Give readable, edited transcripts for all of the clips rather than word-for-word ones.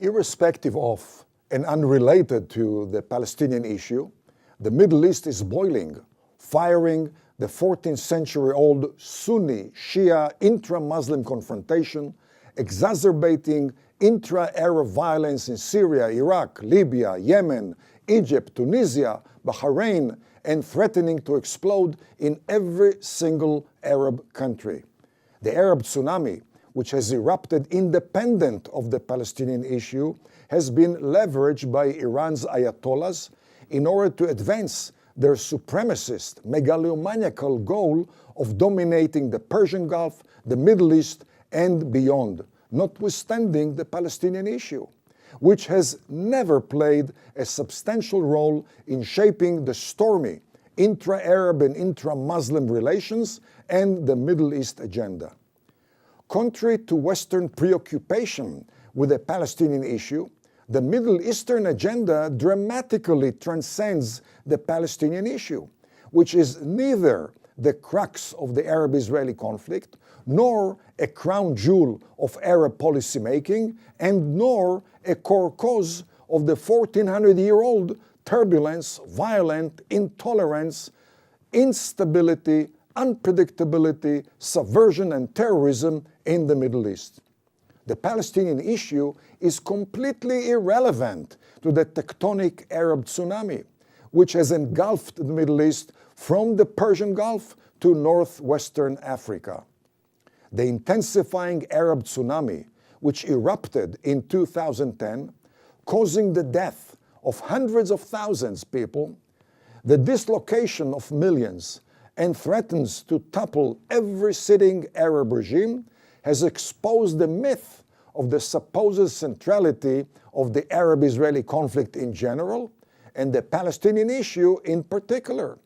Irrespective of and unrelated to the Palestinian issue, the Middle East is boiling, firing the 14th century-old Sunni-Shia intra-Muslim confrontation, exacerbating intra-Arab violence in Syria, Iraq, Libya, Yemen, Egypt, Tunisia, Bahrain, and threatening to explode in every single Arab country. The Arab tsunami, which has erupted independent of the Palestinian issue, has been leveraged by Iran's Ayatollahs in order to advance their supremacist, megalomaniacal goal of dominating the Persian Gulf, the Middle East, and beyond, notwithstanding the Palestinian issue, which has never played a substantial role in shaping the stormy intra-Arab and intra-Muslim relations and the Middle East agenda. Contrary to Western preoccupation with the Palestinian issue, the Middle Eastern agenda dramatically transcends the Palestinian issue, which is neither the crux of the Arab-Israeli conflict, nor a crown jewel of Arab policymaking, and nor a core cause of the 1400-year-old turbulence, violence, intolerance, instability, unpredictability, subversion, and terrorism in the Middle East. The Palestinian issue is completely irrelevant to the tectonic Arab tsunami, which has engulfed the Middle East from the Persian Gulf to northwestern Africa. The intensifying Arab tsunami, which erupted in 2010, causing the death of hundreds of thousands of people, the dislocation of millions, and threatens to topple every sitting Arab regime, has exposed the myth of the supposed centrality of the Arab-Israeli conflict in general and the Palestinian issue in particular.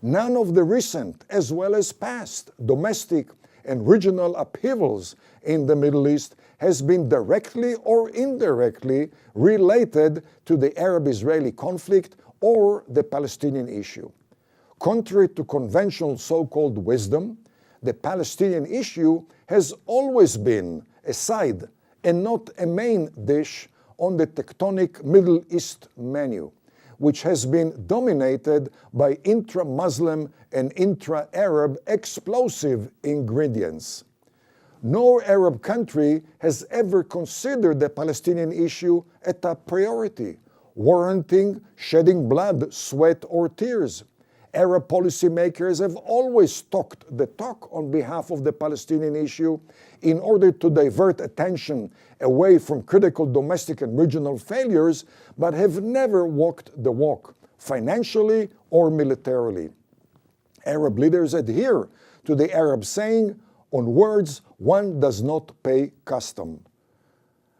None of the recent as well as past domestic and regional upheavals in the Middle East has been directly or indirectly related to the Arab-Israeli conflict or the Palestinian issue. Contrary to conventional so-called wisdom, the Palestinian issue has always been a side and not a main dish on the tectonic Middle East menu, which has been dominated by intra-Muslim and intra-Arab explosive ingredients. No Arab country has ever considered the Palestinian issue a top priority, warranting shedding blood, sweat, or tears. Arab policymakers have always talked the talk on behalf of the Palestinian issue in order to divert attention away from critical domestic and regional failures, but have never walked the walk, financially or militarily. Arab leaders adhere to the Arab saying, on words one does not pay custom.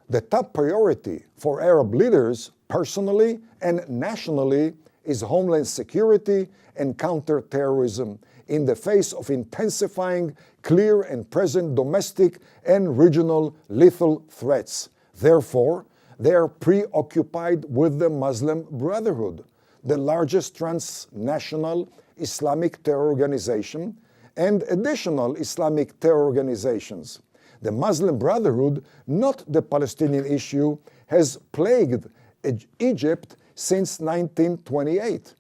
The top priority for Arab leaders, personally and nationally, is homeland security and counter-terrorism in the face of intensifying, clear and present domestic and regional lethal threats. Therefore, they are preoccupied with the Muslim Brotherhood, the largest transnational Islamic terror organization, and additional Islamic terror organizations. The Muslim Brotherhood, not the Palestinian issue, has plagued Egypt since 1928.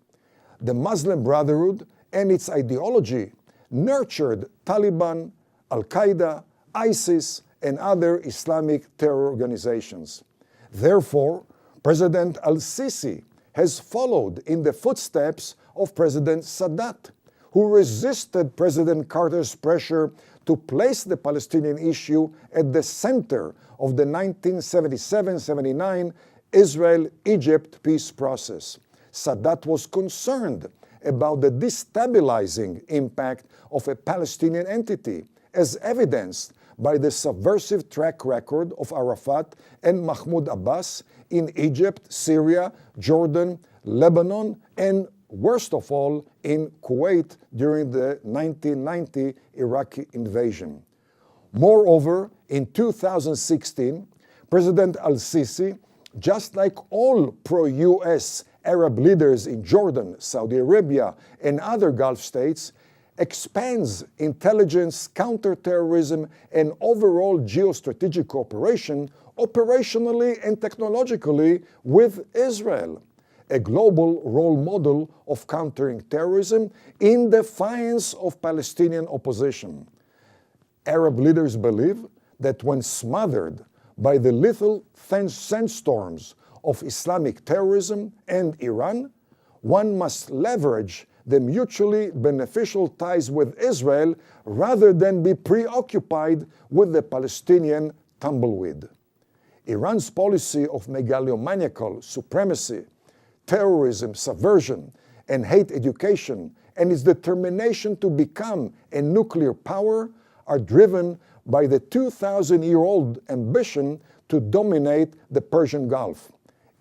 The Muslim Brotherhood and its ideology nurtured Taliban, Al-Qaeda, ISIS, and other Islamic terror organizations. Therefore, President al-Sisi has followed in the footsteps of President Sadat, who resisted President Carter's pressure to place the Palestinian issue at the center of the 1977-79 Israel-Egypt peace process. Sadat was concerned about the destabilizing impact of a Palestinian entity, as evidenced by the subversive track record of Arafat and Mahmoud Abbas in Egypt, Syria, Jordan, Lebanon, and worst of all, in Kuwait during the 1990 Iraqi invasion. Moreover, in 2016, President al-Sisi, just like all pro-US Arab leaders in Jordan, Saudi Arabia, and other Gulf states, expands intelligence, counterterrorism, and overall geostrategic cooperation operationally and technologically with Israel, a global role model of countering terrorism in defiance of Palestinian opposition. Arab leaders believe that when smothered by the lethal sandstorms of Islamic terrorism and Iran, one must leverage the mutually beneficial ties with Israel rather than be preoccupied with the Palestinian tumbleweed. Iran's policy of megalomaniacal supremacy, terrorism, subversion, and hate education, and its determination to become a nuclear power are driven by the 2,000-year-old ambition to dominate the Persian Gulf,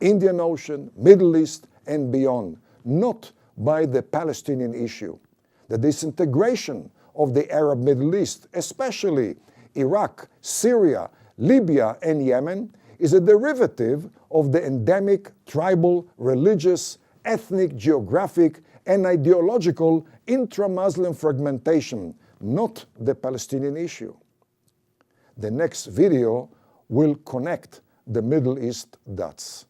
Indian Ocean, Middle East, and beyond, not by the Palestinian issue. The disintegration of the Arab Middle East, especially Iraq, Syria, Libya, and Yemen, is a derivative of the endemic tribal, religious, ethnic, geographic, and ideological intra-Muslim fragmentation, not the Palestinian issue. The next video will connect the Middle East dots.